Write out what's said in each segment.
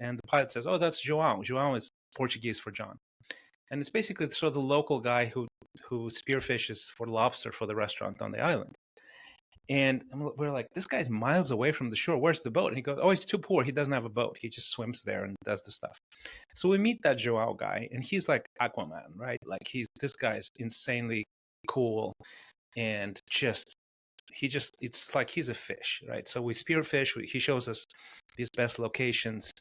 and the pilot says, "Oh, that's João." João is Portuguese for John, and it's basically sort of the local guy who spearfishes for lobster for the restaurant on the island. And we're like, this guy's miles away from the shore. Where's the boat? And he goes, "Oh, he's too poor. He doesn't have a boat. He just swims there and does the stuff." So we meet that Joao guy, and he's like Aquaman, right? Like this guy's insanely cool, and it's like he's a fish, right? So we spearfish. He shows us these best locations,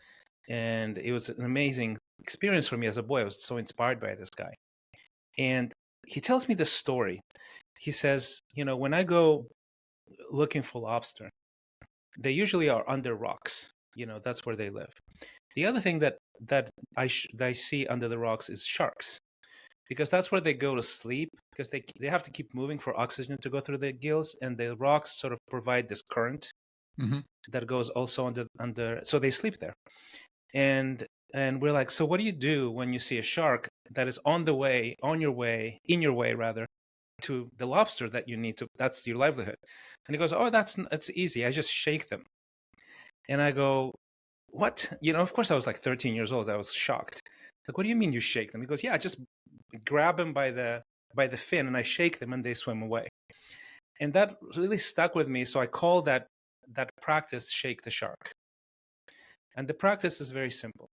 and it was an amazing experience for me as a boy. I was so inspired by this guy, and he tells me this story. He says, when I go looking for lobster, they usually are under rocks. That's where they live. The other thing that I see under the rocks is sharks, because that's where they go to sleep, because they have to keep moving for oxygen to go through their gills, and the rocks sort of provide this current that goes also under, so they sleep there. And we're like, so what do you do when you see a shark that is in your way rather, to the lobster that you need to, that's your livelihood? And he goes, "Oh, that's easy. I just shake them." And I go, "What?" Of course I was like 13 years old. I was shocked. Like, "What do you mean you shake them?" He goes, "Yeah, I just grab them by the fin and I shake them and they swim away." And that really stuck with me. So I call that practice "shake the shark." And the practice is very simple.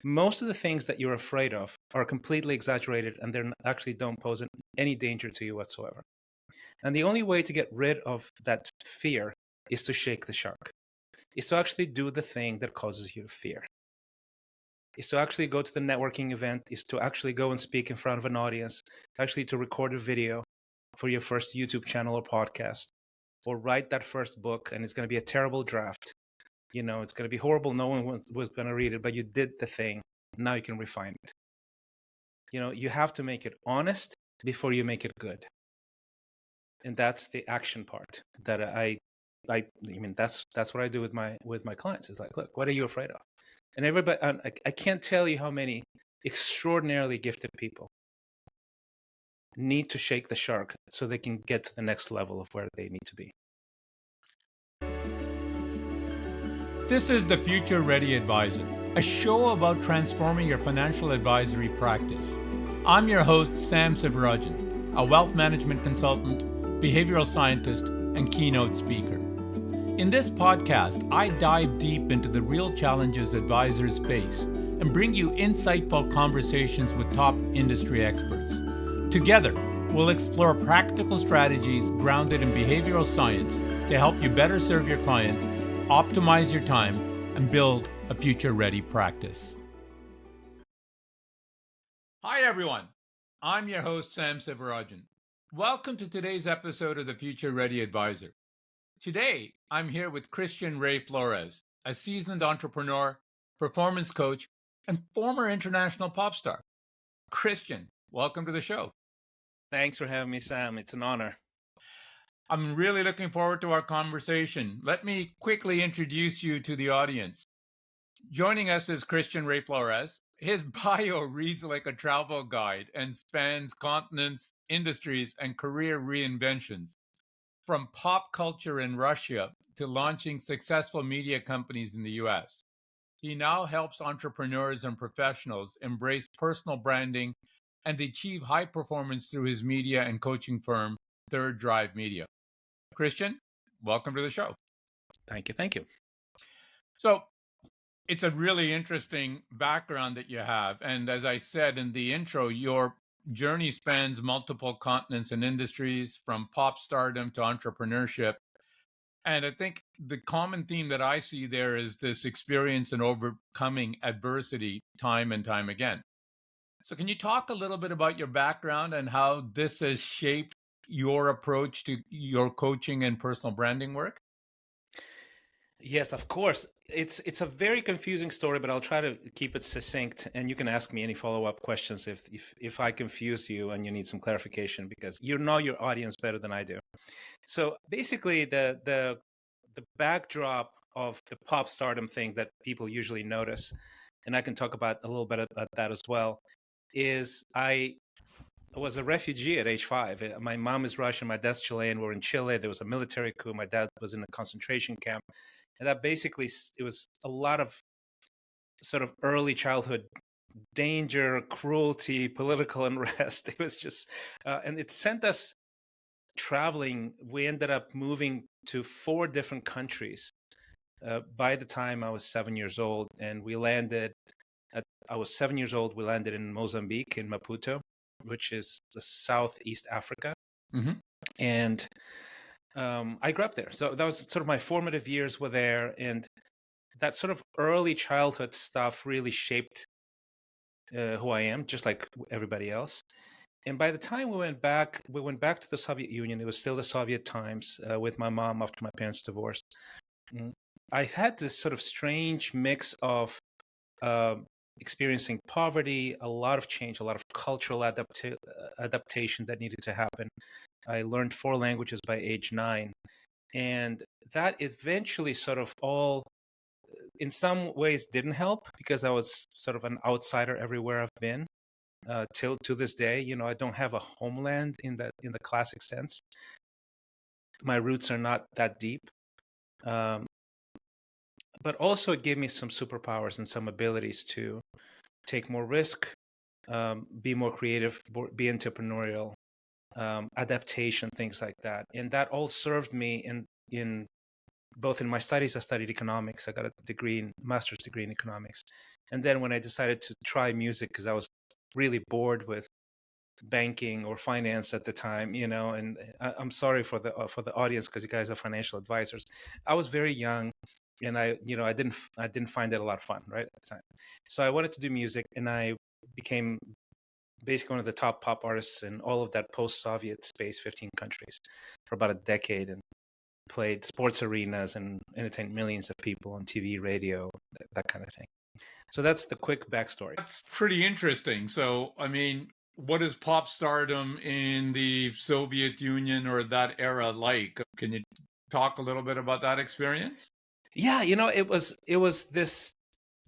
Most of the things that you're afraid of are completely exaggerated, and they actually don't pose any danger to you whatsoever. And the only way to get rid of that fear is to shake the shark, is to actually do the thing that causes you fear, is to actually go to the networking event, is to actually go and speak in front of an audience, actually to record a video for your first YouTube channel or podcast, or write that first book, and it's going to be a terrible draft. It's going to be horrible. No one was going to read it, but you did the thing. Now you can refine it. You have to make it honest before you make it good. And that's the action part that I mean, that's what I do with my clients. It's like, look, what are you afraid of? And everybody, I can't tell you how many extraordinarily gifted people need to shake the shark so they can get to the next level of where they need to be. This is the Future Ready Advisor, a show about transforming your financial advisory practice. I'm your host, Sam Sivarajan, a wealth management consultant, behavioral scientist, and keynote speaker. In this podcast, I dive deep into the real challenges advisors face and bring you insightful conversations with top industry experts. Together, we'll explore practical strategies grounded in behavioral science to help you better serve your clients, optimize your time, and build a future-ready practice. Hi, everyone. I'm your host, Sam Sivarajan. Welcome to today's episode of the Future Ready Advisor. Today, I'm here with Christian Ray-Flores, a seasoned entrepreneur, performance coach, and former international pop star. Christian, welcome to the show. Thanks for having me, Sam. It's an honor. I'm really looking forward to our conversation. Let me quickly introduce you to the audience. Joining us is Christian Ray-Flores. His bio reads like a travel guide and spans continents, industries, and career reinventions. From pop culture in Russia to launching successful media companies in the US. He now helps entrepreneurs and professionals embrace personal branding and achieve high performance through his media and coaching firm, Third Drive Media. Christian, welcome to the show. Thank you. So it's a really interesting background that you have. And as I said in the intro, your journey spans multiple continents and industries, from pop stardom to entrepreneurship. And I think the common theme that I see there is this experience in overcoming adversity time and time again. So can you talk a little bit about your background and how this has shaped your approach to your coaching and personal branding work? Yes, of course. It's a very confusing story, but I'll try to keep it succinct, and you can ask me any follow-up questions if I confuse you and you need some clarification, because you know your audience better than I do. So basically, the backdrop of the pop stardom thing that people usually notice, and I can talk about a little bit about that as well, is I was a refugee at age 5. My mom is Russian, my dad's Chilean. We're in Chile. There was a military coup. My dad was in a concentration camp. And that basically, it was a lot of sort of early childhood danger, cruelty, political unrest. It was just, and it sent us traveling. We ended up moving to 4 different countries by the time I was 7 years old, and we landed. I was 7 years old. We landed in Mozambique, in Maputo, which is the Southeast Africa, and I grew up there. So that was sort of my formative years were there, and that sort of early childhood stuff really shaped who I am, just like everybody else. And by the time we went back to the Soviet Union. It was still the Soviet times with my mom after my parents divorced. I had this sort of strange mix of experiencing poverty, a lot of change, a lot of cultural adaptation that needed to happen. I learned 4 languages by age 9. And that eventually sort of all, in some ways, didn't help because I was sort of an outsider everywhere I've been. Till to this day, I don't have a homeland in the classic sense. My roots are not that deep, but also it gave me some superpowers and some abilities to take more risk, be more creative, be entrepreneurial, adaptation, things like that, and that all served me in both in my studies. I studied economics. I got a master's degree in economics, and then when I decided to try music because I was really bored with banking or finance at the time, and I'm sorry for the audience because you guys are financial advisors. I was very young, and I didn't find it a lot of fun right at the time. So I wanted to do music, and I became basically one of the top pop artists in all of that post-Soviet space, 15 countries, for about a decade, and played sports arenas and entertained millions of people on TV, radio, that kind of thing. So that's the quick backstory. That's pretty interesting. So, I mean, what is pop stardom in the Soviet Union or that era like? Can you talk a little bit about that experience? Yeah, it was this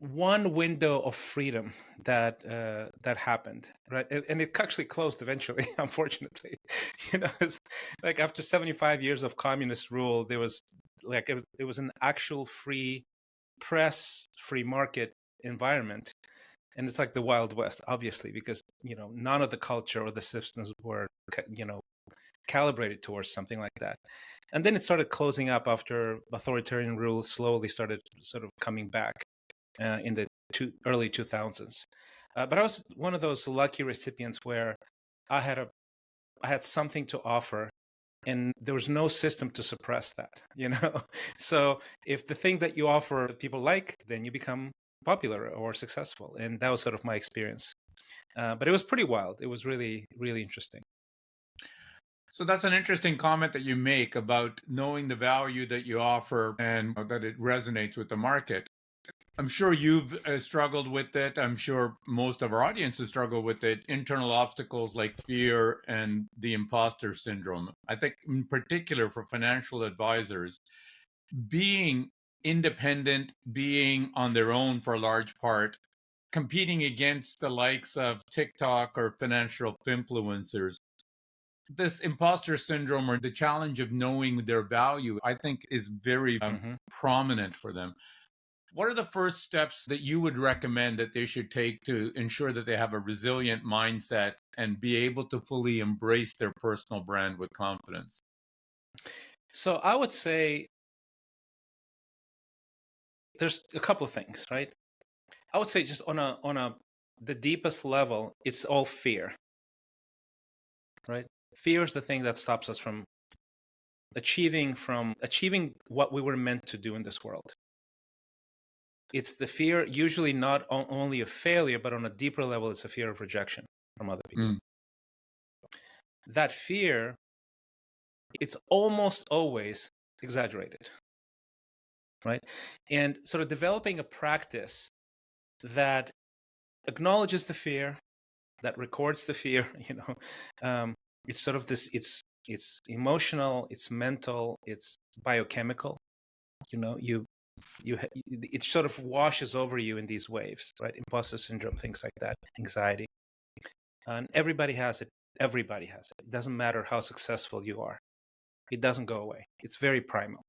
one window of freedom that happened, right? And it actually closed eventually, unfortunately. It's like after 75 years of communist rule, there was like it was an actual free press, free market environment. And it's like the Wild West, obviously, because none of the culture or the systems were calibrated towards something like that. And then it started closing up after authoritarian rule slowly started sort of coming back in the early 2000s. But I was one of those lucky recipients where I had something to offer, and there was no system to suppress that. So if the thing that you offer people like, then you become popular or successful, and that was sort of my experience. But it was pretty wild. It was really, really interesting. So that's an interesting comment that you make about knowing the value that you offer and that it resonates with the market. I'm sure you've struggled with it. I'm sure most of our audience has struggled with it. Internal obstacles like fear and the imposter syndrome. I think in particular for financial advisors, being independent, being on their own for a large part, competing against the likes of TikTok or financial influencers, this imposter syndrome or the challenge of knowing their value, I think is very prominent for them. What are the first steps that you would recommend that they should take to ensure that they have a resilient mindset and be able to fully embrace their personal brand with confidence? So I would say there's a couple of things, right? I would say just on the deepest level, it's all fear, right? Fear is the thing that stops us from achieving what we were meant to do in this world. It's the fear, usually not only of failure, but on a deeper level, it's a fear of rejection from other people. That fear, it's almost always exaggerated, right? And sort of developing a practice that acknowledges the fear, that records the fear, it's sort of this, it's emotional, it's mental, it's biochemical, it sort of washes over you in these waves, right? Imposter syndrome, things like that, anxiety. And everybody has it. Everybody has it. It doesn't matter how successful you are. It doesn't go away. It's very primal.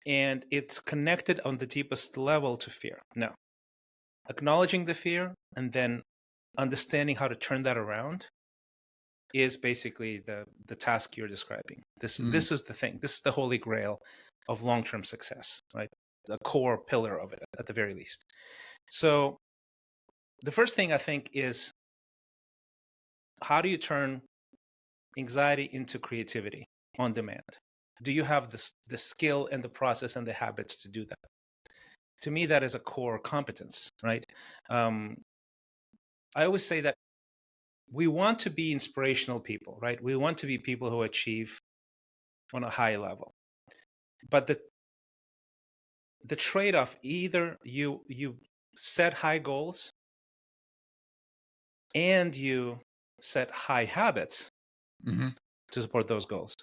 And it's connected on the deepest level to fear. Now, acknowledging the fear and then understanding how to turn that around is basically the task you're describing. This is the thing. This is the holy grail of long-term success, right? The core pillar of it, at the very least. So the first thing I think is, how do you turn anxiety into creativity on demand? Do you have the skill and the process and the habits to do that? To me, that is a core competence, right? I always say that we want to be inspirational people, right? We want to be people who achieve on a high level. But the trade-off, either you set high goals and you set high habits to support those goals,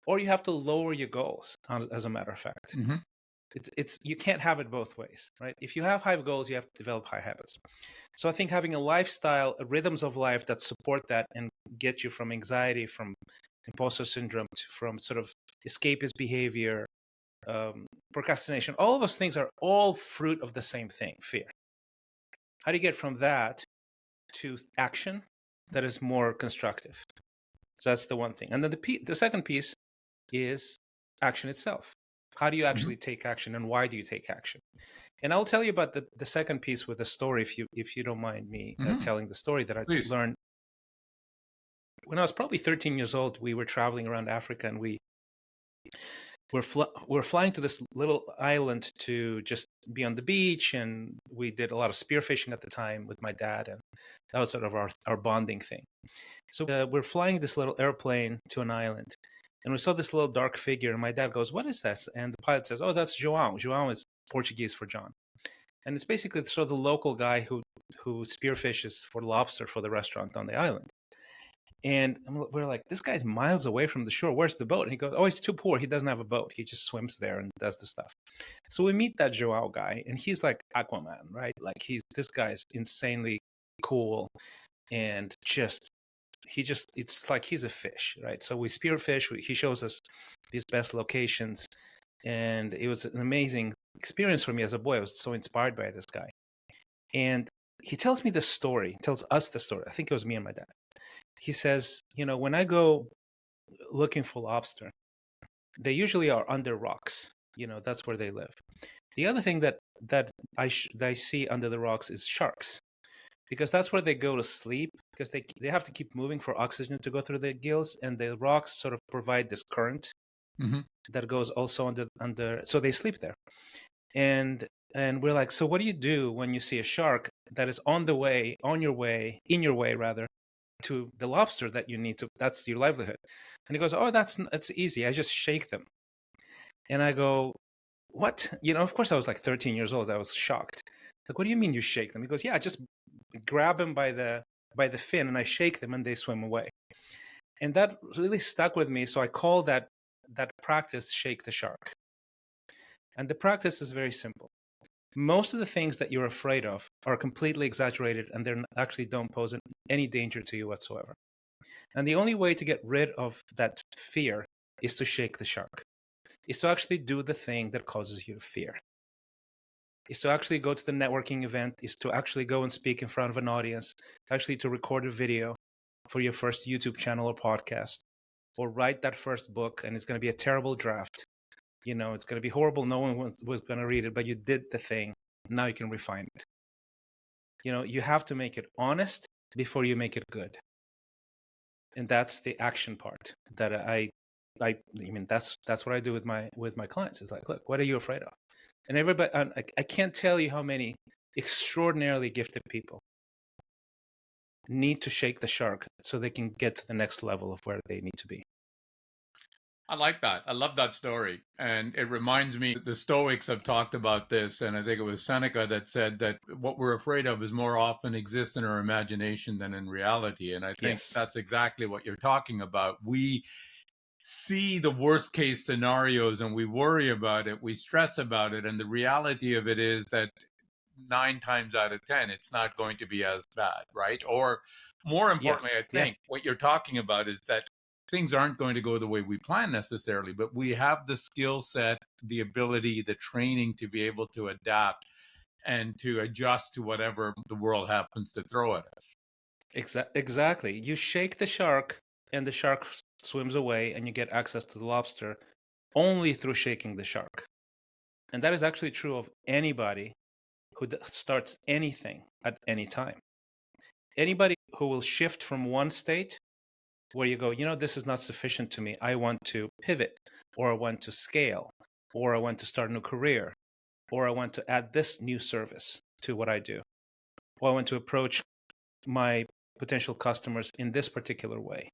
or you have to lower your goals, as a matter of fact. It's you can't have it both ways, right? If you have high goals, you have to develop high habits. So I think having a lifestyle, rhythms of life that support that and get you from anxiety, from imposter syndrome, from sort of escapist behavior, procrastination, all of those things are all fruit of the same thing, fear. How do you get from that to action that is more constructive? So that's the one thing. And then the second piece is action itself. How do you actually take action, and why do you take action? And I'll tell you about the second piece with a story, if you don't mind me telling the story that I learned. When I was probably 13 years old, we were traveling around Africa, and we're flying to this little island to just be on the beach, and we did a lot of spearfishing at the time with my dad, and that was sort of our bonding thing. So we're flying this little airplane to an island, and we saw this little dark figure, and my dad goes, "What is that?" And the pilot says, "Oh, that's João. João is Portuguese for John." And it's basically sort of the local guy who spearfishes for lobster for the restaurant on the island. And we're like, this guy's miles away from the shore. Where's the boat? And he goes, "Oh, he's too poor. He doesn't have a boat. He just swims there and does the stuff." So we meet that João guy, and he's like Aquaman, right? Like this guy's insanely cool, and it's like he's a fish, right? So we spearfish. He shows us these best locations, and it was an amazing experience for me as a boy. I was so inspired by this guy. And he tells me the story, tells us the story. I think it was me and my dad. He says, when I go looking for lobster, they usually are under rocks. That's where they live. The other thing that I see under the rocks is sharks, because that's where they go to sleep, because they have to keep moving for oxygen to go through their gills, and the rocks sort of provide this current that goes also under, so they sleep there. And we're like, so what do you do when you see a shark that is in your way to the lobster that you need to, that's your livelihood? And he goes, "Oh, that's easy. I just shake them." And I go, "What?" Of course I was like 13 years old. I was shocked. Like, "What do you mean you shake them?" He goes, "Yeah, I just grab them by the fin and I shake them and they swim away." And that really stuck with me. So I call that practice "shake the shark." And the practice is very simple. Most of the things that you're afraid of are completely exaggerated, and they actually don't pose any danger to you whatsoever. And the only way to get rid of that fear is to shake the shark, is to actually do the thing that causes you to fear, is to actually go to the networking event, is to actually go and speak in front of an audience, actually to record a video for your first YouTube channel or podcast, or write that first book, and it's going to be a terrible draft. It's going to be horrible. No one was going to read it, but you did the thing. Now you can refine it. You have to make it honest before you make it good. And that's the action part that I mean, that's what I do with my clients. It's like, look, what are you afraid of? And everybody, I can't tell you how many extraordinarily gifted people need to shake the shark so they can get to the next level of where they need to be. I like that. I love that story. And it reminds me, the Stoics have talked about this, and I think it was Seneca that said that what we're afraid of is more often exists in our imagination than in reality. And I think that's exactly what you're talking about. We see the worst case scenarios and we worry about it, we stress about it. And the reality of it is that 9 times out of 10, it's not going to be as bad, right? Or more importantly, I think what you're talking about is that things aren't going to go the way we plan necessarily, but we have the skill set, the ability, the training to be able to adapt and to adjust to whatever the world happens to throw at us. Exactly. You shake the shark, and the shark swims away, and you get access to the lobster only through shaking the shark. And that is actually true of anybody who starts anything at any time. Anybody who will shift from one state where you go, this is not sufficient to me. I want to pivot, or I want to scale, or I want to start a new career, or I want to add this new service to what I do, or I want to approach my potential customers in this particular way.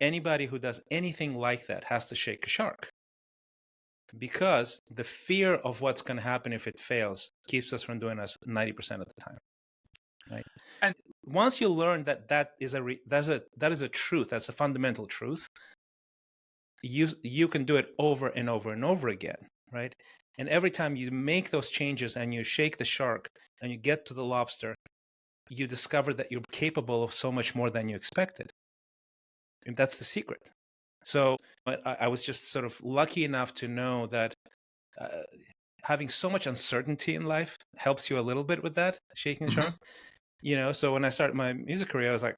Anybody who does anything like that has to shake a shark, because the fear of what's going to happen if it fails keeps us from doing us 90% of the time. Right. And once you learn that is a truth, that's a fundamental truth, you can do it over and over and over again, right? And every time you make those changes and you shake the shark and you get to the lobster, you discover that you're capable of so much more than you expected. And that's the secret. So I was just sort of lucky enough to know that having so much uncertainty in life helps you a little bit with that, shaking the shark. So when I started my music career, I was like,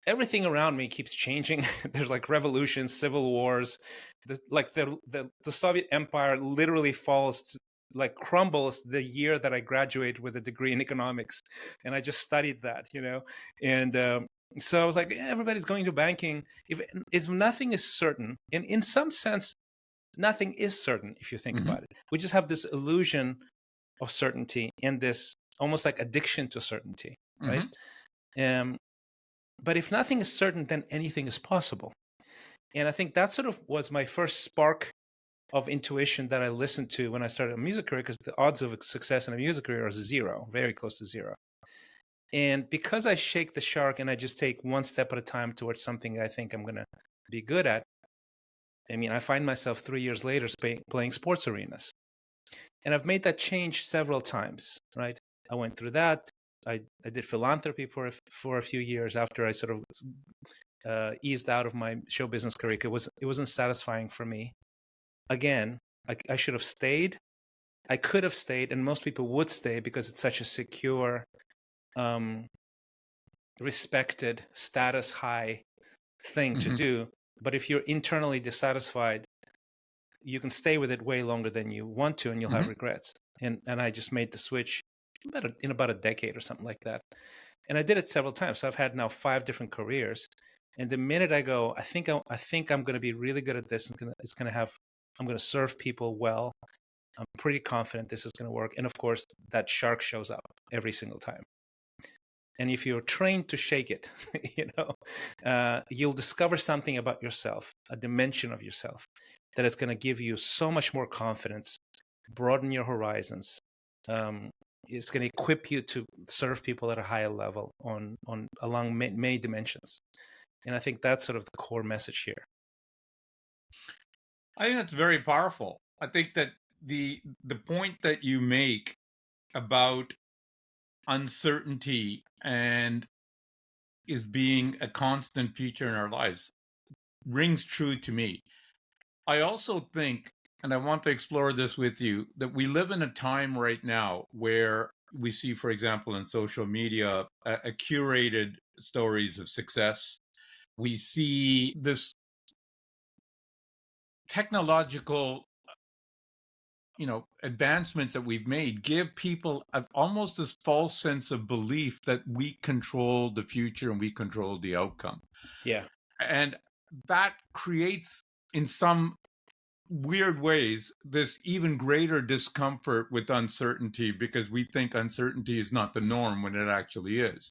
everything around me keeps changing. There's like revolutions, civil wars. The Soviet Empire literally crumbles the year that I graduated with a degree in economics, and I just studied that, and so I was like, everybody's going to banking. If nothing is certain, and in some sense, nothing is certain if you think about it. We just have this illusion of certainty and this almost like addiction to certainty, right? But if nothing is certain, then anything is possible. And I think that sort of was my first spark of intuition that I listened to when I started a music career, because the odds of success in a music career are zero, very close to zero. And because I shake the shark and I just take one step at a time towards something I think I'm going to be good at, I mean, I find myself 3 years later playing sports arenas. And I've made that change several times, right? I went through that. I did philanthropy for a few years after I sort of eased out of my show business career. It wasn't satisfying for me. Again, I should have stayed. I could have stayed, and most people would stay because it's such a secure, respected, status high thing to do. But if you're internally dissatisfied, you can stay with it way longer than you want to, and you'll have regrets. And I just made the switch in about a decade or something like that. And I did it several times. So I've had now 5 different careers. And the minute I go, I think I'm going to be really good at this. I'm going to serve people well. I'm pretty confident this is going to work. And of course, that shark shows up every single time. And if you're trained to shake it, you'll discover something about yourself, a dimension of yourself that is going to give you so much more confidence, broaden your horizons. It's going to equip you to serve people at a higher level along many dimensions. And I think that's sort of the core message here. I think that's very powerful. I think that the point that you make about uncertainty and is being a constant feature in our lives rings true to me. I also think, and I want to explore this with you, that we live in a time right now where we see, for example, in social media, a curated stories of success. We see this technological, advancements that we've made give people almost this false sense of belief that we control the future and we control the outcome. Yeah. And that creates, in some weird ways, this even greater discomfort with uncertainty, because we think uncertainty is not the norm when it actually is.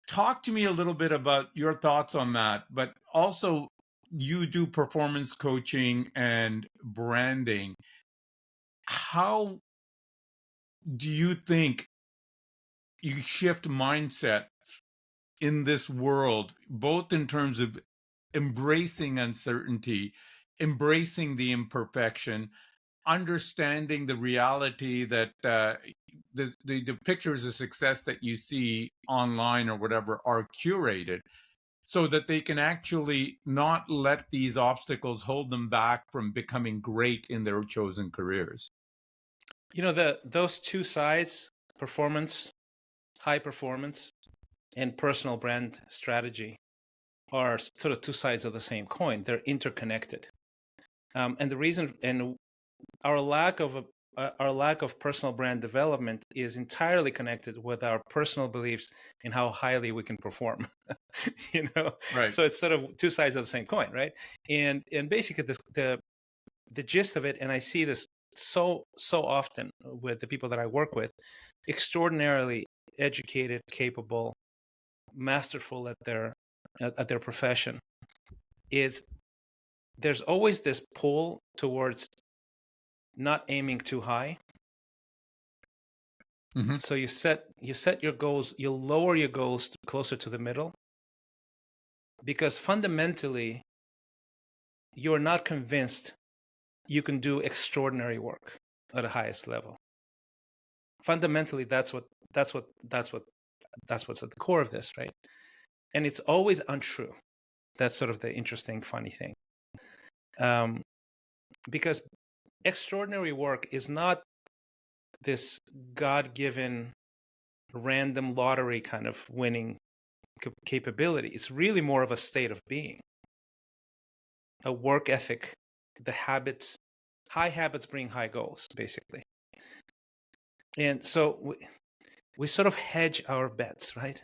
Talk to me a little bit about your thoughts on that, but also you do performance coaching and branding. How do you think you shift mindsets in this world, both in terms of embracing uncertainty, embracing the imperfection, understanding the reality that the pictures of success that you see online or whatever are curated, so that they can actually not let these obstacles hold them back from becoming great in their chosen careers? Those two sides, performance, high performance, and personal brand strategy, are sort of two sides of the same coin. They're interconnected. And the reason, and our lack of personal brand development is entirely connected with our personal beliefs in how highly we can perform. Right. So it's sort of two sides of the same coin, right? And basically the gist of it, and I see this so often with the people that I work with, extraordinarily educated, capable, masterful at their profession, is there's always this pull towards not aiming too high. Mm-hmm. So you set your goals, you lower your goals closer to the middle, because fundamentally you're not convinced you can do extraordinary work at the highest level. Fundamentally, that's what's at the core of this, right? And it's always untrue. That's sort of the interesting, funny thing. Because extraordinary work is not this God-given random lottery kind of winning capability. It's really more of a state of being, a work ethic, the habits. High habits bring high goals, basically. And so we sort of hedge our bets, right?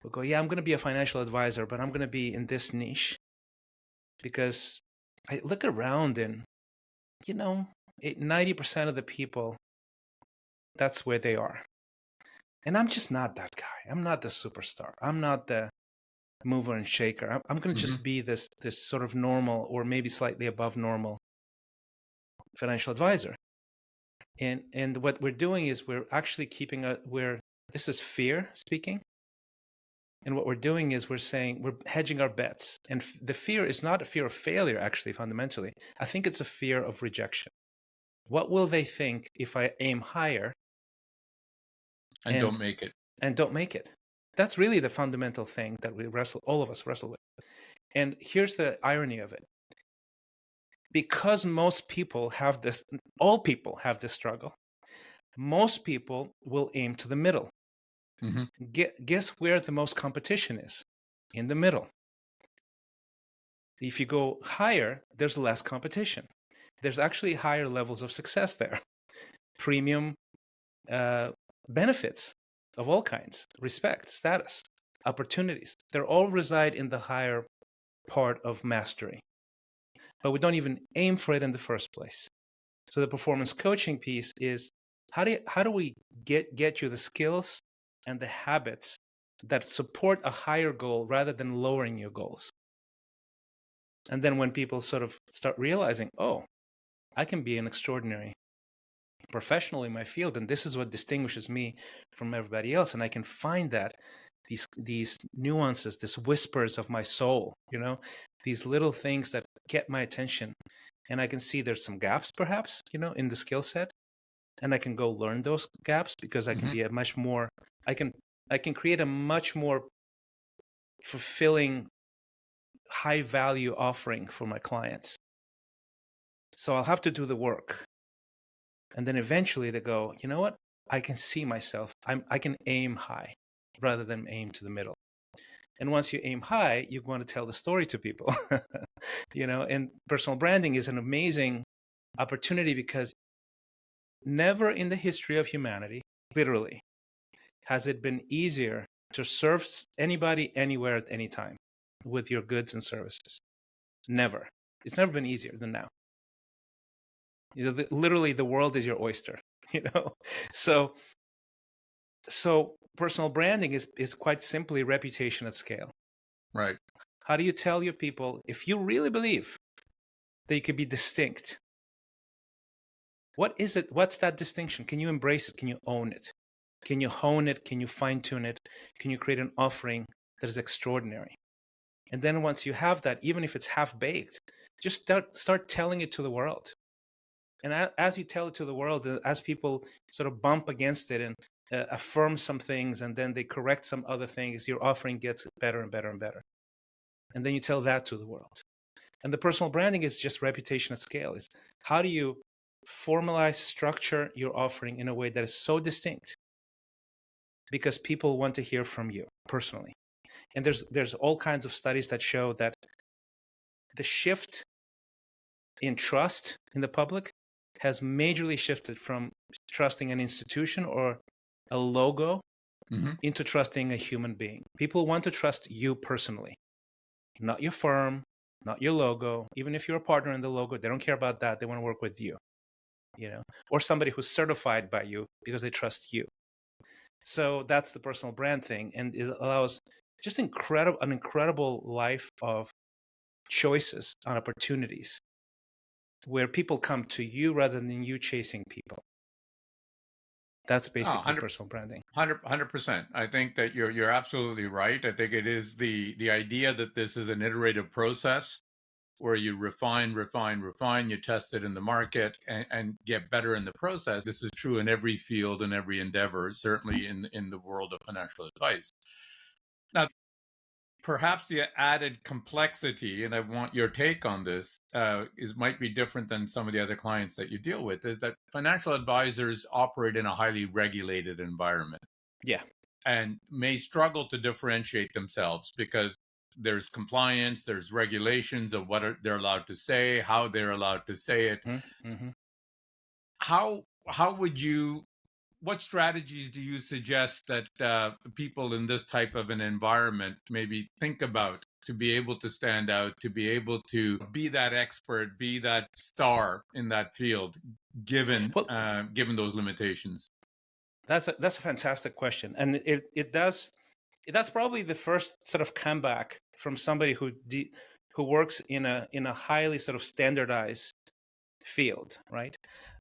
We'll go, yeah, I'm going to be a financial advisor, but I'm going to be in this niche because I look around and, 90% of the people, that's where they are. And I'm just not that guy. I'm not the superstar. I'm not the mover and shaker. I'm going to just be this sort of normal, or maybe slightly above normal, financial advisor. And what we're doing is we're actually this is fear speaking. And what we're doing is we're saying we're hedging our bets. And the fear is not a fear of failure, actually, fundamentally. I think it's a fear of rejection. What will they think if I aim higher and don't make it? And don't make it. That's really the fundamental thing that all of us wrestle with. And here's the irony of it. Because all people have this struggle, most people will aim to the middle. Mm-hmm. Guess where the most competition is? In the middle. If you go higher, there's less competition. There's actually higher levels of success there. Premium benefits of all kinds, respect, status, opportunities. They all reside in the higher part of mastery. But we don't even aim for it in the first place. So the performance coaching piece is how do we get you the skills and the habits that support a higher goal rather than lowering your goals. And then when people sort of start realizing, oh, I can be an extraordinary professional in my field, and this is what distinguishes me from everybody else, and I can find that these nuances, these whispers of my soul, these little things that get my attention, and I can see there's some gaps perhaps, in the skill set, and I can go learn those gaps because I can be I can create a much more fulfilling, high value offering for my clients. So I'll have to do the work. And then eventually they go, you know what? I can see myself. I can aim high rather than aim to the middle. And once you aim high, you want to tell the story to people. And personal branding is an amazing opportunity because never in the history of humanity, literally, has it been easier to serve anybody, anywhere, at any time with your goods and services. Never. It's never been easier than now. Literally, the world is your oyster. So personal branding is quite simply reputation at scale. Right. How do you tell your people, if you really believe that you could be distinct, what is it? What's that distinction? Can you embrace it? Can you own it? Can you hone it? Can you fine-tune it? Can you create an offering that is extraordinary? And then once you have that, even if it's half-baked, just start telling it to the world. And as you tell it to the world, as people sort of bump against it and affirm some things, and then they correct some other things, your offering gets better and better and better. And then you tell that to the world. And the personal branding is just reputation at scale. It's how do you formalize, structure your offering in a way that is so distinct because people want to hear from you personally. And there's all kinds of studies that show that the shift in trust in the public has majorly shifted from trusting an institution or a logo into trusting a human being. People want to trust you personally, not your firm, not your logo. Even if you're a partner in the logo, they don't care about that. They want to work with you, or somebody who's certified by you because they trust you. So that's the personal brand thing, and it allows just an incredible life of choices and opportunities where people come to you rather than you chasing people. That's basically personal branding. 100%. I think that you're absolutely right. I think it is the idea that this is an iterative process where you refine, you test it in the market and get better in the process. This is true in every field and every endeavor, certainly in the world of financial advice. Now, perhaps the added complexity, and I want your take on this, might be different than some of the other clients that you deal with, is that financial advisors operate in a highly regulated environment. Yeah. And may struggle to differentiate themselves because there's compliance, there's regulations of what they're allowed to say, how they're allowed to say it. Mm-hmm. How would you, what strategies do you suggest that people in this type of an environment maybe think about to be able to stand out, to be able to be that expert, be that star in that field, given those limitations? That's a fantastic question, and that's probably the first sort of comeback from somebody who works in a highly sort of standardized field, right?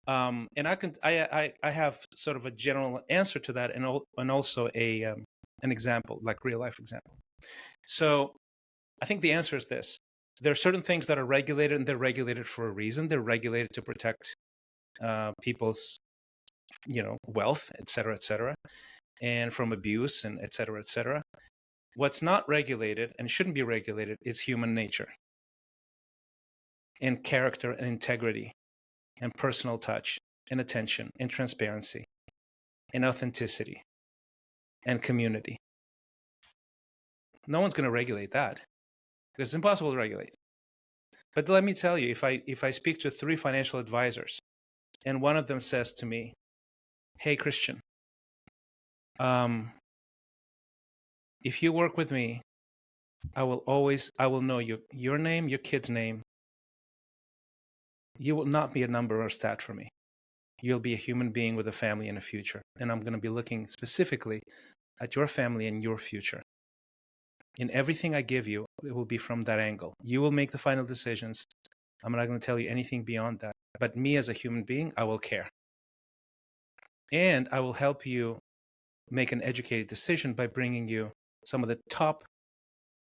And I have sort of a general answer to that, and also an example, like real life example. So I think the answer is this: there are certain things that are regulated, and they're regulated for a reason. They're regulated to protect people's wealth, et cetera, and from abuse, and et cetera, et cetera. What's not regulated and shouldn't be regulated is human nature and character and integrity and personal touch and attention and transparency and authenticity and community. No one's going to regulate that because it's impossible to regulate. But let me tell you, if I speak to 3 financial advisors and one of them says to me, "Hey, Christian, if you work with me, I will know your name, your kid's name. You will not be a number or a stat for me. You'll be a human being with a family and a future. And I'm going to be looking specifically at your family and your future. In everything I give you, it will be from that angle. You will make the final decisions. I'm not going to tell you anything beyond that. But me as a human being, I will care. And I will help you make an educated decision by bringing you some of the top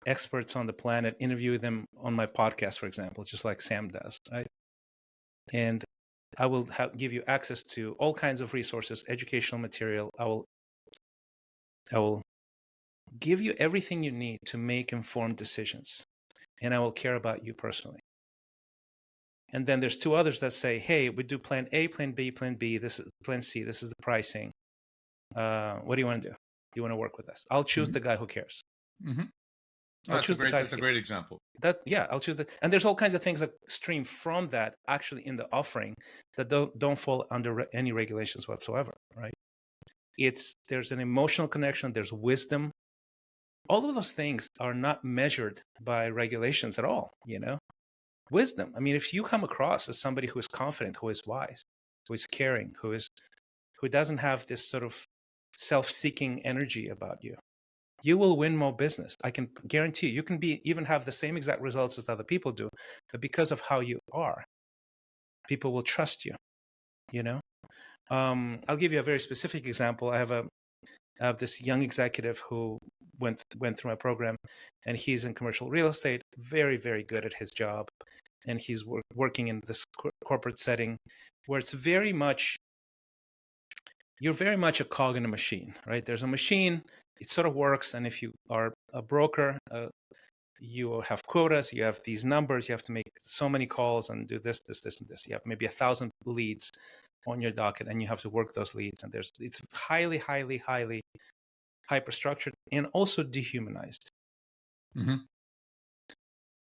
experts on the planet, interview them on my podcast, for example, just like Sam does, right? And I will give you access to all kinds of resources, educational material. I will give you everything you need to make informed decisions, and I will care about you personally. And then there's 2 others that say, "Hey, we do plan A, plan B, plan B. This is plan C. This is the pricing. What do you want to do? Do you want to work with us?" I'll choose the guy who cares. Mm-hmm. That's a great example. I'll choose and there's all kinds of things that stream from that actually in the offering that don't fall under any regulations whatsoever, right? There's an emotional connection, there's wisdom. All of those things are not measured by regulations at all, Wisdom. I mean, if you come across as somebody who is confident, who is wise, who is caring, who doesn't have this sort of self-seeking energy about you, you will win more business. I can guarantee you can even have the same exact results as other people do, but because of how you are, people will trust you. I'll give you a very specific example. I have this young executive who went through my program, and he's in commercial real estate, very, very good at his job, and he's working in this corporate setting where it's very much, you're very much a cog in a machine, right? There's a machine. It sort of works, and if you are a broker, you have quotas, you have these numbers, you have to make so many calls and do this, this, this, and this. You have maybe 1,000 leads on your docket, and you have to work those leads. And it's highly, highly, highly hyper structured and also dehumanized. Mm-hmm.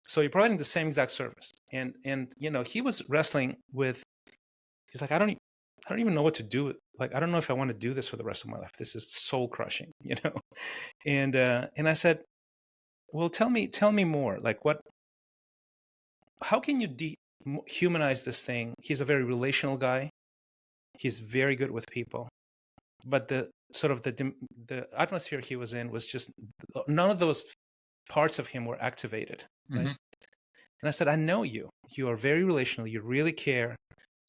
So you're providing the same exact service. And he was wrestling with. He's like, I don't even know what to do. Like, I don't know if I want to do this for the rest of my life. This is soul crushing, And I said, well, tell me more. Like, how can you humanize this thing? He's a very relational guy. He's very good with people, but the sort of the atmosphere he was in was just none of those parts of him were activated, right? And I said, I know you. You are very relational. You really care.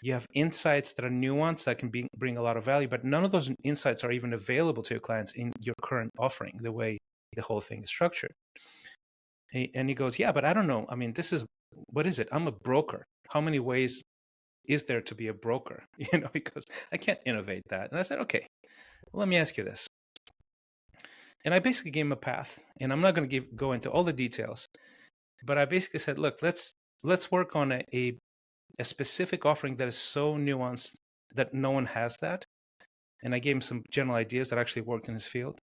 You have insights that are nuanced that can bring a lot of value, but none of those insights are even available to your clients in your current offering, the way the whole thing is structured. And he goes, yeah, but I don't know. I mean, what is it? I'm a broker. How many ways is there to be a broker? Because I can't innovate that. And I said, okay, well, let me ask you this. And I basically gave him a path, and I'm not going to go into all the details, but I basically said, look, let's work on a specific offering that is so nuanced that no one has that. And I gave him some general ideas that actually worked in his field.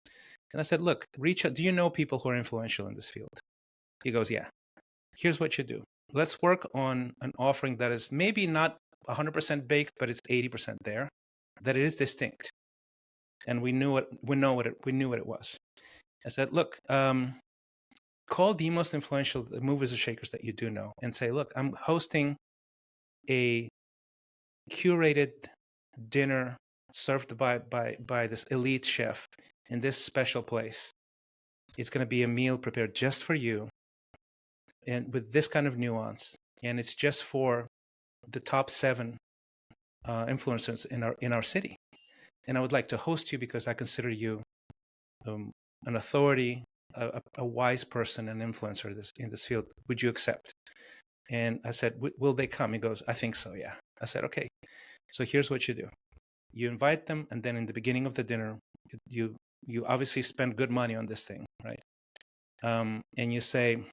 And I said, look, reach out. Do you know people who are influential in this field? He goes, yeah. Here's what you do. Let's work on an offering that is maybe not 100% baked, but it's 80% there, that it is distinct. And we knew what it was. I said, look, call the most influential movers and shakers that you do know and say, look, I'm hosting a curated dinner served by this elite chef in this special place. It's going to be a meal prepared just for you and with this kind of nuance. And it's just for the top 7 influencers in our city. And I would like to host you because I consider you an authority, a wise person, an influencer in this field. Would you accept? And I said, will they come? He goes, I think so, yeah. I said, okay. So here's what you do. You invite them, and then in the beginning of the dinner, you obviously spend good money on this thing, right? And you say,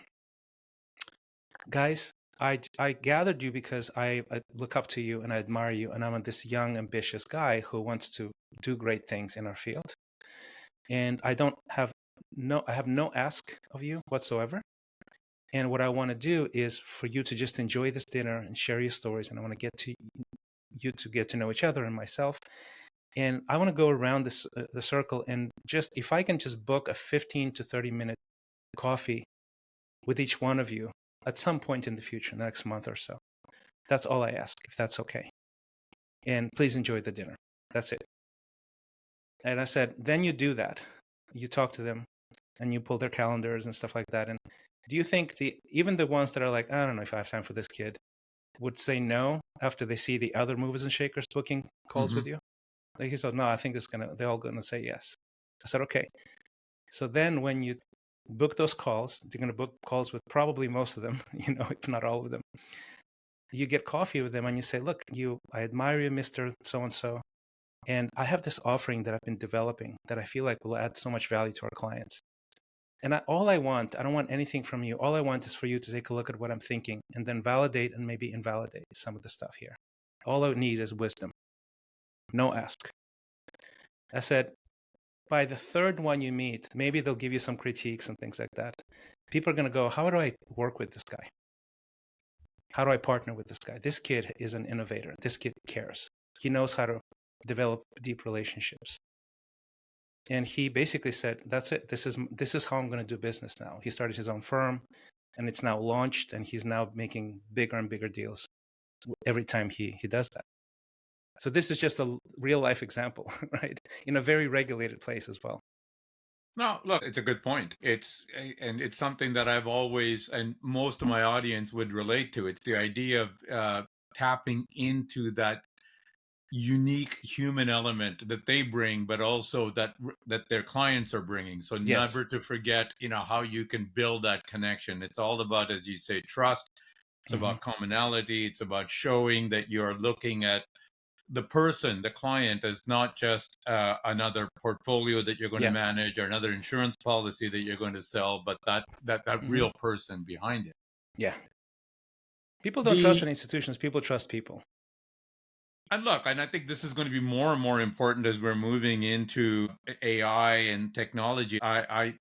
guys, I gathered you because I look up to you and I admire you, and I'm this young, ambitious guy who wants to do great things in our field. And I have no ask of you whatsoever. And what I want to do is for you to just enjoy this dinner and share your stories. And I want to get to know each other and myself. And I want to go around the circle and just, if I can just book a 15 to 30 minute coffee with each one of you at some point in the future, next month or so. That's all I ask, if that's okay. And please enjoy the dinner. That's it. And I said, then you do that. You talk to them and you pull their calendars and stuff like that. And do you think even the ones that are like, I don't know if I have time for this kid, would say no after they see the other movers and shakers booking calls with you? Like he said, no, I think they're all going to say yes. I said, okay. So then when you book those calls, you're going to book calls with probably most of them, if not all of them. You get coffee with them and you say, look, I admire you, Mr. So-and-so. And I have this offering that I've been developing that I feel like will add so much value to our clients. And I don't want anything from you. All I want is for you to take a look at what I'm thinking and then validate and maybe invalidate some of the stuff here. All I need is wisdom. No ask. I said, by the third one you meet, maybe they'll give you some critiques and things like that. People are going to go, how do I work with this guy? How do I partner with this guy? This kid is an innovator. This kid cares. He knows how to develop deep relationships. And he basically said, that's it. This is how I'm going to do business now. He started his own firm and it's now launched and he's now making bigger and bigger deals every time he does that. So this is just a real life example, right? In a very regulated place as well. No, look, it's a good point. It's something that I've always, and most of my audience would relate to. It's the idea of tapping into that unique human element that they bring, but also that their clients are bringing. So Yes. Never to forget, how you can build that connection. It's all about, as you say, trust. It's about commonality. It's about showing that you're looking at the person, the client, as not just another portfolio that you're going to Yeah. manage or another insurance policy that you're going to sell, but that Hmm. real person behind it. Yeah. People don't trust The in institutions. People trust people. And look, and I think this is going to be more and more important as we're moving into AI and technology. I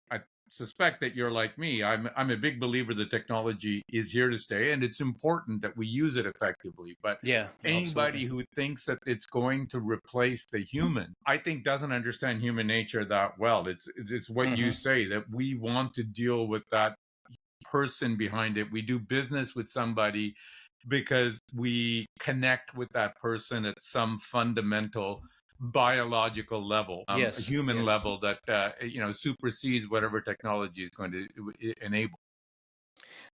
suspect that you're like me. I'm a big believer that technology is here to stay, and it's important that we use it effectively. But Yeah, anybody absolutely. who thinks that it's going to replace the human, I think doesn't understand human nature that well. It's what you Hmm. say, that we want to deal with that person behind it. We do business with somebody because we connect with that person at some fundamental biological level, a Yes, human yes. level that supersedes whatever technology is going to enable.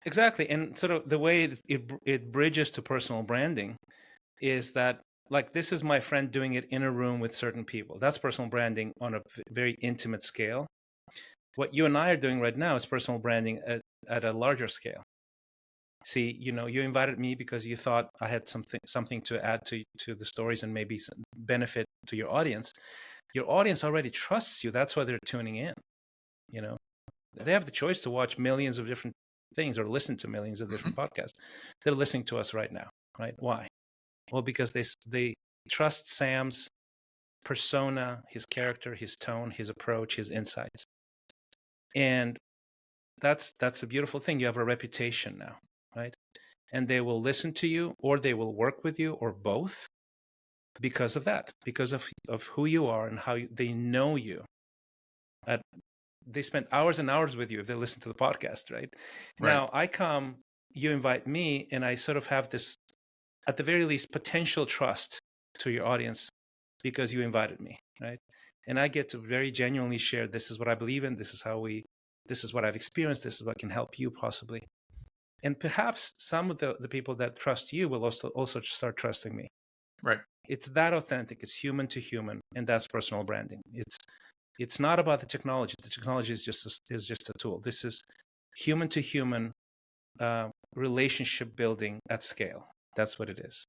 Exactly. And sort of the way it bridges to personal branding is that, like, this is my friend doing it in a room with certain people. That's personal branding on a very intimate scale. What you and I are doing right now is personal branding at a larger scale. See, you invited me because you thought I had something to add to the stories and maybe some benefit to your audience. Your audience already trusts you. That's why they're tuning in. You know, they have the choice to watch millions of different things or listen to millions of Mhm. different podcasts. They're listening to us right now, right? Why? Well, because they trust Sam's persona, his character, his tone, his approach, his insights, and that's a beautiful thing. You have a reputation now, right? And they will listen to you, or they will work with you, or both, because of that, because of who you are and how they know you. At, they spend hours and hours with you if they listen to the podcast, right? Right. Now I come, you invite me, and I sort of have this, at the very least, potential trust to your audience because you invited me, right? And I get to very genuinely share, this is what I believe in, this is what I've experienced, this is what can help you possibly. And perhaps some of the people that trust you will also start trusting me. Right. It's that authentic, it's human to human, and that's personal branding. It's not about the technology. The technology is just a tool. This is human to human relationship building at scale. That's what it is.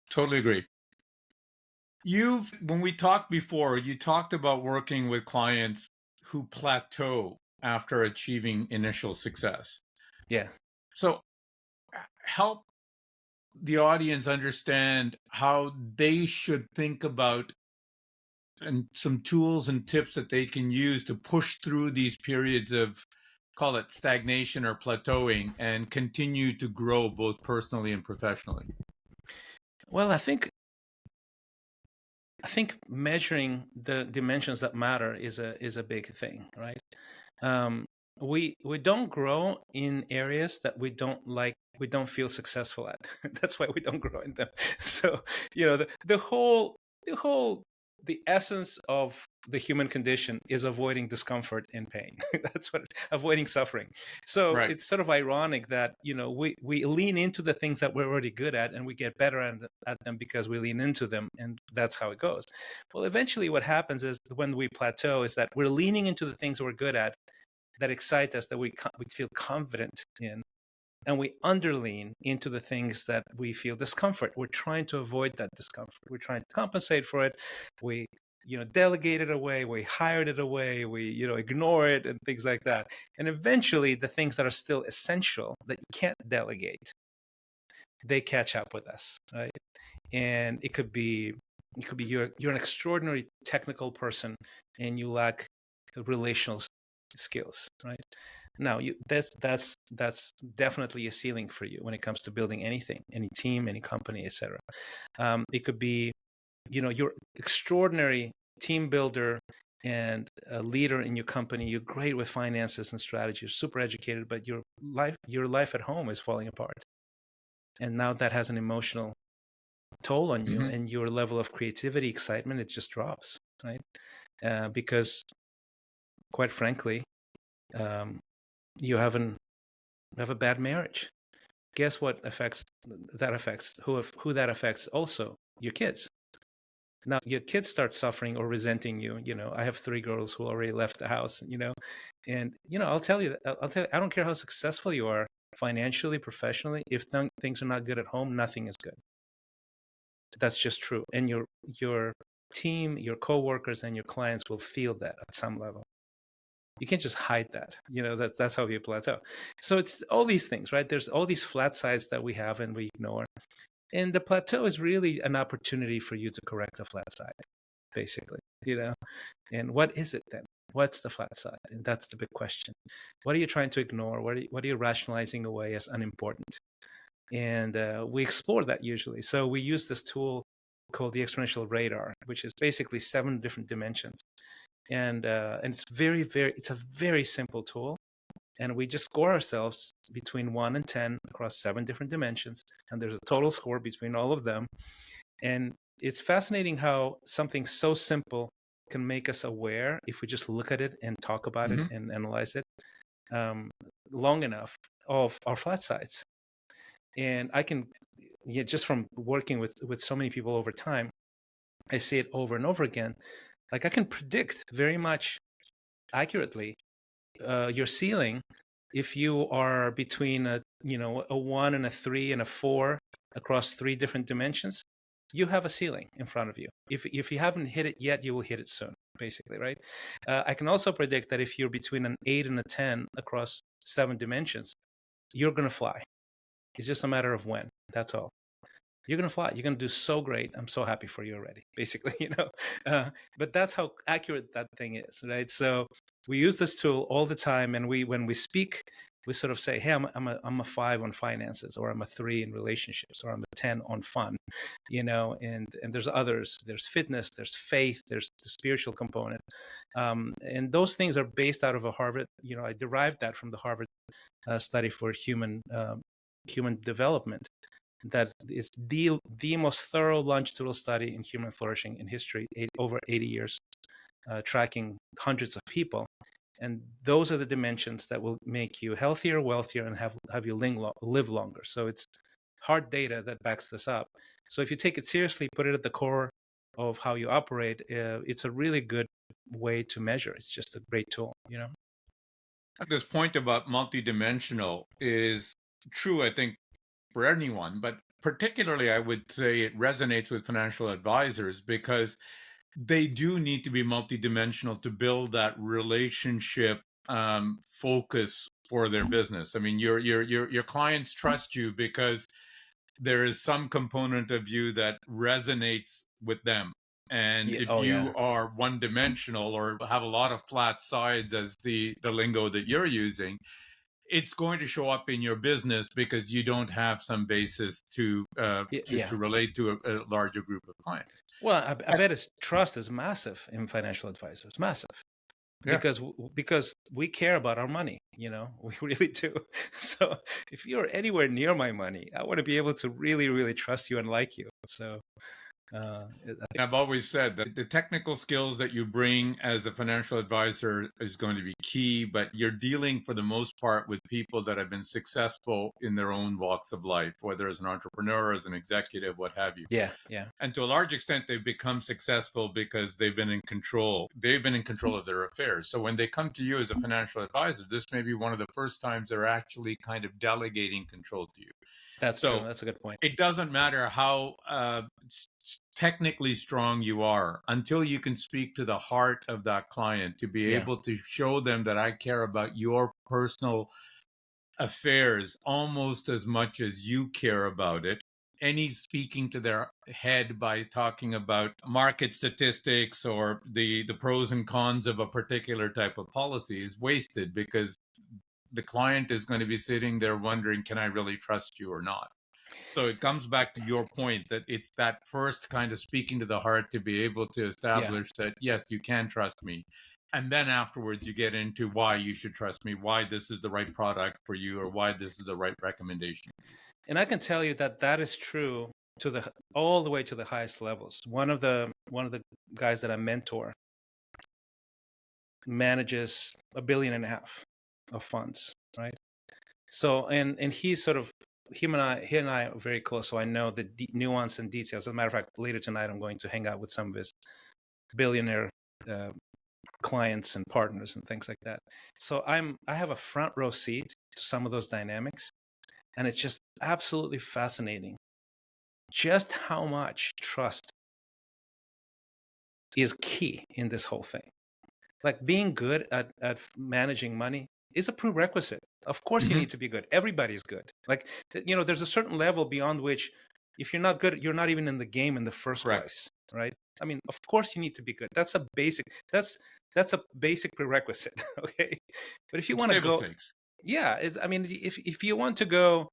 Totally agree. When we talked before, you talked about working with clients who plateau after achieving initial success. Yeah. So help the audience understand how they should think about and some tools and tips that they can use to push through these periods of, call it, stagnation or plateauing, and continue to grow both personally and professionally. Well, I think measuring the dimensions that matter is a big thing, right? Um, we don't grow in areas that we don't like, we don't feel successful at. That's why we don't grow in them. So the whole the essence of the human condition is avoiding discomfort and pain. That's what, avoiding suffering. So Right. it's sort of ironic that we lean into the things that we're already good at, and we get better at them because we lean into them, and that's how it goes. Well, eventually what happens is, when we plateau, is that we're leaning into the things we're good at, that excite us, that we feel confident in, and we underlean into the things that we feel discomfort. We're trying to avoid that discomfort. We're trying to compensate for it. We delegate it away. We hired it away. We ignore it and things like that. And eventually, the things that are still essential that you can't delegate, they catch up with us, right? And it could be you're an extraordinary technical person, and you lack relational skills, right? Now, that's definitely a ceiling for you when it comes to building anything, any team, any company, etc. It could be, you're extraordinary team builder and a leader in your company. You're great with finances and strategy. You're super educated, but your life at home is falling apart, and now that has an emotional toll on you, Mm-hmm. and your level of creativity, excitement, it just drops, right? Because, quite frankly, um, you have a bad marriage. Guess what affects who that affects also? Your kids. Now your kids start suffering or resenting you. I have 3 girls who already left the house, and I'll tell you, I don't care how successful you are financially, professionally, if things are not good at home, nothing is good. That's just true. And your team, your coworkers, and your clients will feel that at some level. You can't just hide that. That's how you plateau. So it's all these things, right? There's all these flat sides that we have and we ignore. And the plateau is really an opportunity for you to correct a flat side, basically. And what is it then? What's the flat side? And that's the big question. What are you trying to ignore? What are you rationalizing away as unimportant? And we explore that usually. So we use this tool called the exponential radar, which is basically 7 different dimensions. And it's it's a very simple tool. And we just score ourselves between 1 and 10 across 7 different dimensions. And there's a total score between all of them. And it's fascinating how something so simple can make us aware if we just look at it and talk about it and analyze it long enough of our flat sides. And I can, just from working with so many people over time, I see it over and over again. Like I can predict very much accurately your ceiling if you are between a 1 and a 3 and a 4 across 3 different dimensions. You have a ceiling in front of you. If you haven't hit it yet, you will hit it soon, basically, right? I can also predict that if you're between an 8 and a 10 across 7 dimensions, you're going to fly. It's just a matter of when. That's all. You're going to fly. You're going to do so great. I'm so happy for you already, basically, but that's how accurate that thing is, right? So we use this tool all the time. And when we speak, we sort of say, hey, I'm a 5 on finances, or I'm a 3 in relationships, or I'm a 10 on fun, and there's others. There's fitness, there's faith, there's the spiritual component. And those things are based out of a Harvard, I derived that from the Harvard study for human development. That is the most thorough longitudinal study in human flourishing in history, over 80 years, tracking hundreds of people. And those are the dimensions that will make you healthier, wealthier, and have you live longer. So it's hard data that backs this up. So if you take it seriously, put it at the core of how you operate, it's a really good way to measure. It's just a great tool, This point about multidimensional is true, I think, for anyone, but particularly I would say it resonates with financial advisors because they do need to be multidimensional to build that relationship focus for their business. I mean, your clients trust you because there is some component of you that resonates with them. And if you are one dimensional or have a lot of flat sides, as the lingo that you're using, it's going to show up in your business because you don't have some basis to relate to a larger group of clients. Well, I bet his trust is massive in financial advisors, massive, because we care about our money. We really do. So if you're anywhere near my money, I want to be able to really, really trust you and like you. So. I've always said that the technical skills that you bring as a financial advisor is going to be key, but you're dealing for the most part with people that have been successful in their own walks of life, whether as an entrepreneur, as an executive, what have you. Yeah. And to a large extent, they've become successful because they've been in control. They've been in control of their affairs. So when they come to you as a financial advisor, this may be one of the first times they're actually kind of delegating control to you. That's true. That's a good point. It doesn't matter how technically strong you are until you can speak to the heart of that client to be able to show them that I care about your personal affairs almost as much as you care about it. Any speaking to their head by talking about market statistics or the pros and cons of a particular type of policy is wasted, because the client is going to be sitting there wondering, can I really trust you or not? So it comes back to your point that it's that first kind of speaking to the heart to be able to establish that, yes, you can trust me. And then afterwards you get into why you should trust me, why this is the right product for you, or why this is the right recommendation. And I can tell you that is true to all the way to the highest levels. One of the guys that I mentor manages $1.5 billion of funds, right? So and he's sort of he and I are very close, so I know the nuance and details. As a matter of fact, later tonight I'm going to hang out with some of his billionaire clients and partners and things like that. So I have a front row seat to some of those dynamics, and it's just absolutely fascinating just how much trust is key in this whole thing. Like being good at managing money is a prerequisite. Of course, you need to be good. Everybody's good. Like, there's a certain level beyond which, if you're not good, you're not even in the game in the first place, right? I mean, of course, you need to be good. That's a basic. That's a basic prerequisite. Okay, but if you want to go, stakes. yeah, I mean, if you want to go,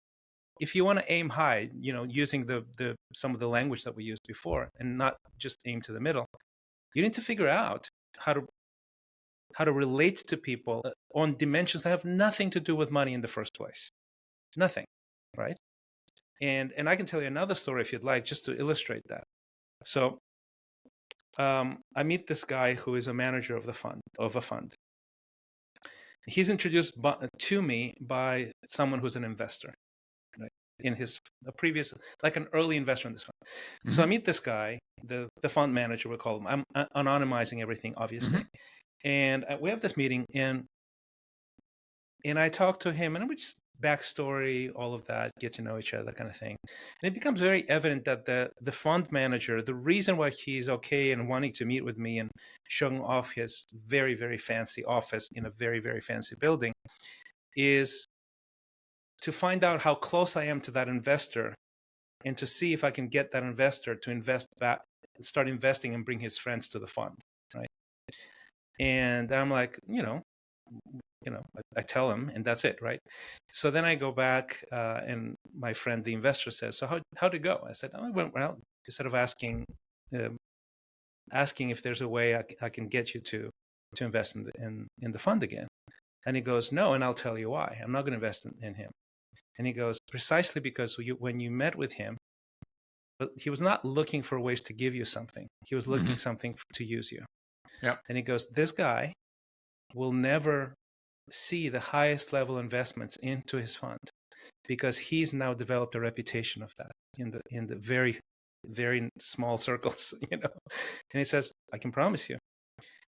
if you want to aim high, using the some of the language that we used before, and not just aim to the middle, you need to figure out how to relate to people on dimensions that have nothing to do with money in the first place. Nothing, right? And I can tell you another story if you'd like, just to illustrate that. So I meet this guy who is a manager of a fund. He's introduced to me by someone who's an investor, right? In his previous, like an early investor in this fund. So I meet this guy, the fund manager, we call him. I'm anonymizing everything, obviously. And we have this meeting, and I talk to him, and we just backstory, all of that, get to know each other, that kind of thing. And it becomes very evident that the fund manager, the reason why he's okay and wanting to meet with me and showing off his very, very fancy office in a very, very fancy building, is to find out how close I am to that investor, and to see if I can get that investor to invest back, start investing, and bring his friends to the fund, right? And I'm like, I tell him, and that's it, right? So then I go back, and my friend, the investor, says, "So how'd it go?" I said, "Oh, it went well." Instead of asking if there's a way I can get you to invest in the fund again, and he goes, "No," and I'll tell you why. I'm not going to invest in him. And he goes, "Precisely because when you met with him, but he was not looking for ways to give you something. He was looking something to use you." Yep. And he goes, "This guy will never see the highest level investments into his fund, because he's now developed a reputation of that in the very, very small circles." And he says, "I can promise you."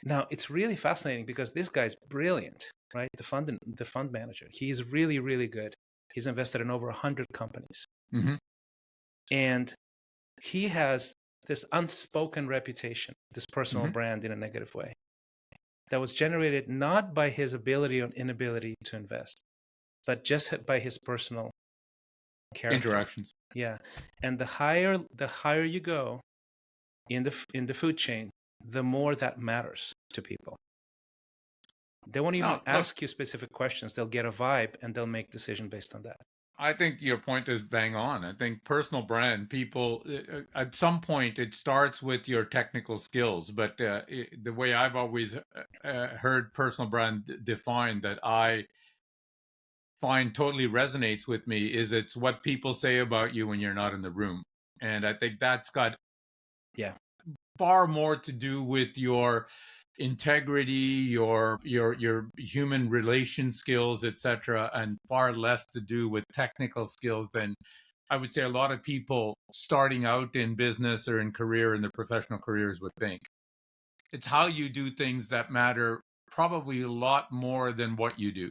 Now it's really fascinating because this guy's brilliant, right? The fund manager. He's really, really good. He's invested in over 100 companies, and he has this unspoken reputation, this personal brand in a negative way, that was generated not by his ability or inability to invest, but just by his personal character. Interactions. Yeah, and the higher you go in the food chain, the more that matters to people. They won't even ask you specific questions. They'll get a vibe, and they'll make decision based on that. I think your point is bang on. I think personal brand, people, at some point, it starts with your technical skills. But the way I've always heard personal brand defined, that I find totally resonates with me, is it's what people say about you when you're not in the room. And I think that's got far more to do with your integrity, your human relation skills, etc., and far less to do with technical skills than I would say a lot of people starting out in business or in their professional careers would think. It's how you do things that matter probably a lot more than what you do.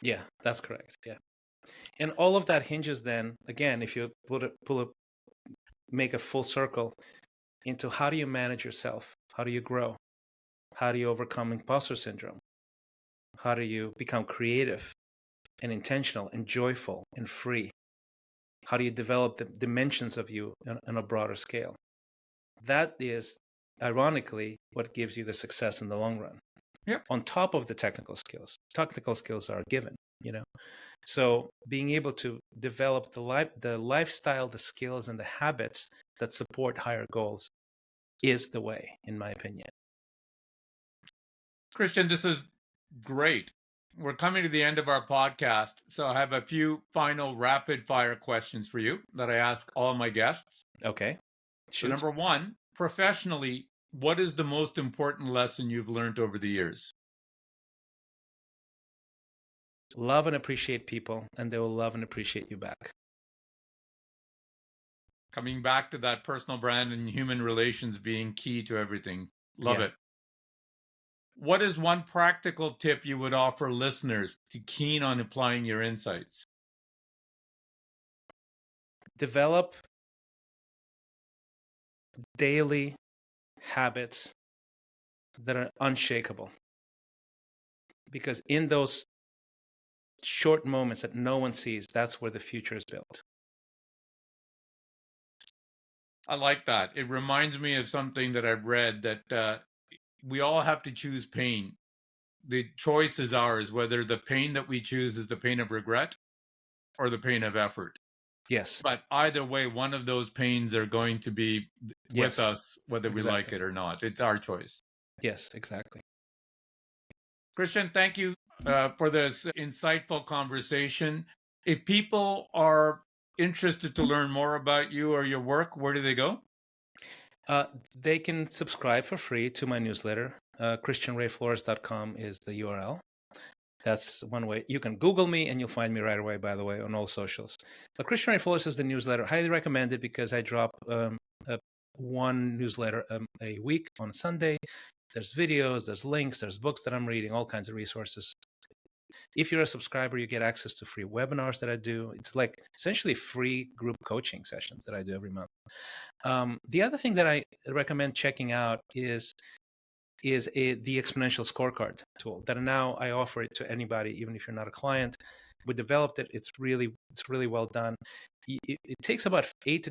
Yeah, that's correct. Yeah. And all of that hinges then, again, if you make a full circle into how do you manage yourself? How do you grow? How do you overcome imposter syndrome? How do you become creative and intentional and joyful and free? How do you develop the dimensions of you on a broader scale? That is, ironically, what gives you the success in the long run. Yep. On top of the technical skills. Technical skills are given, So being able to develop the lifestyle, the skills, and the habits that support higher goals is the way, in my opinion. Christian, this is great. We're coming to the end of our podcast, so I have a few final rapid fire questions for you that I ask all my guests. Okay. So number one, professionally, what is the most important lesson you've learned over the years? Love and appreciate people, and they will love and appreciate you back. Coming back to that personal brand and human relations being key to everything. Love it. What is one practical tip you would offer listeners to keen on applying your insights? Develop daily habits that are unshakable. Because in those short moments that no one sees, that's where the future is built. I like that. It reminds me of something that I've read, that we all have to choose pain. The choice is ours, whether the pain that we choose is the pain of regret or the pain of effort. Yes. But either way, one of those pains are going to be with Yes, us, whether we like exactly. it or not. It's our choice. Yes, exactly. Christian, thank you for this insightful conversation. If people are interested to learn more about you or your work, where do they go? They can subscribe for free to my newsletter. ChristianRay-Flores.com is the URL. That's one way. You can Google me and you'll find me right away, by the way, on all socials. But Christian Ray-Flores is the newsletter. Highly recommend it because I drop one newsletter a week on Sunday. There's videos, there's links, there's books that I'm reading, all kinds of resources. If you're a subscriber, you get access to free webinars that I do. It's like essentially free group coaching sessions that I do every month. The other thing that I recommend checking out is the exponential scorecard tool that now I offer it to anybody, even if you're not a client. We developed it. It's really well done. It takes about 8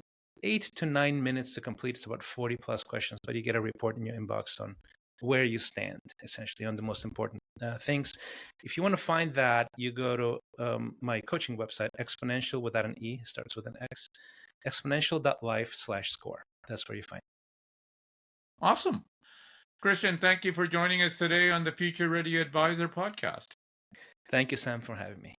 to 9 minutes to complete. It's about 40 plus questions, but you get a report in your inbox on where you stand, essentially on the most important things. If you want to find that, you go to my coaching website, Exponential without an E, starts with an X, exponential.life/score. That's where you find it. Awesome. Christian, thank you for joining us today on the Future Ready Advisor podcast. Thank you, Sam, for having me.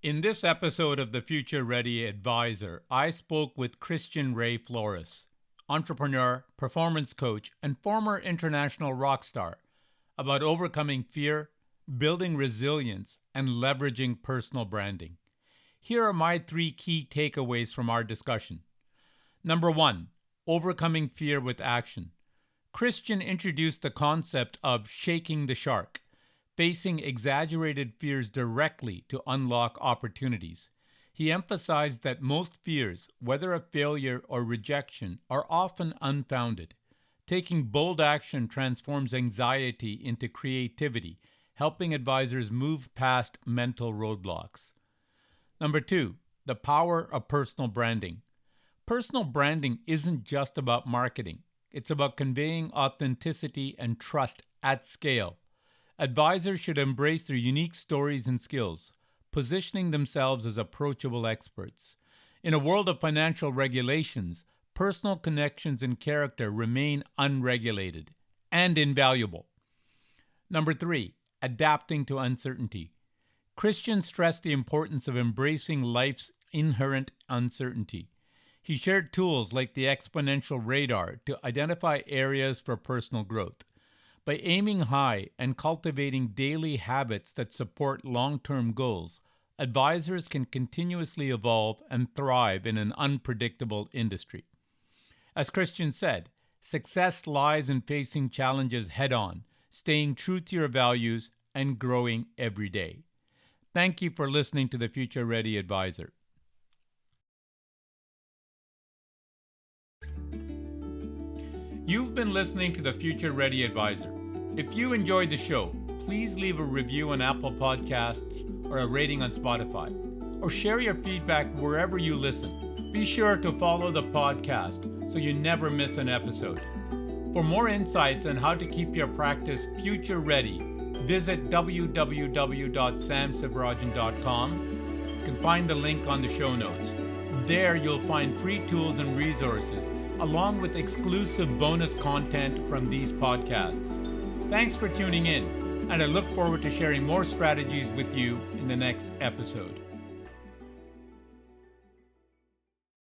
In this episode of the Future Ready Advisor, I spoke with Christian Ray-Flores, entrepreneur, performance coach, and former international rock star, about overcoming fear, building resilience, and leveraging personal branding. Here are my 3 key takeaways from our discussion. Number 1, overcoming fear with action. Christian introduced the concept of shaking the shark, facing exaggerated fears directly to unlock opportunities. He emphasized that most fears, whether of failure or rejection, are often unfounded. Taking bold action transforms anxiety into creativity, helping advisors move past mental roadblocks. Number 2, the power of personal branding. Personal branding isn't just about marketing. It's about conveying authenticity and trust at scale. Advisors should embrace their unique stories and skills, positioning themselves as approachable experts. In a world of financial regulations, personal connections and character remain unregulated and invaluable. Number 3, adapting to uncertainty. Christian stressed the importance of embracing life's inherent uncertainty. He shared tools like the exponential radar to identify areas for personal growth. By aiming high and cultivating daily habits that support long-term goals, advisors can continuously evolve and thrive in an unpredictable industry. As Christian said, success lies in facing challenges head-on, staying true to your values, and growing every day. Thank you for listening to the Future Ready Advisor. You've been listening to the Future Ready Advisor. If you enjoyed the show, please leave a review on Apple Podcasts or a rating on Spotify, or share your feedback wherever you listen. Be sure to follow the podcast so you never miss an episode. For more insights on how to keep your practice future ready, visit www.samsivarajan.com. You can find the link on the show notes. There you'll find free tools and resources, along with exclusive bonus content from these podcasts. Thanks for tuning in, and I look forward to sharing more strategies with you in the next episode.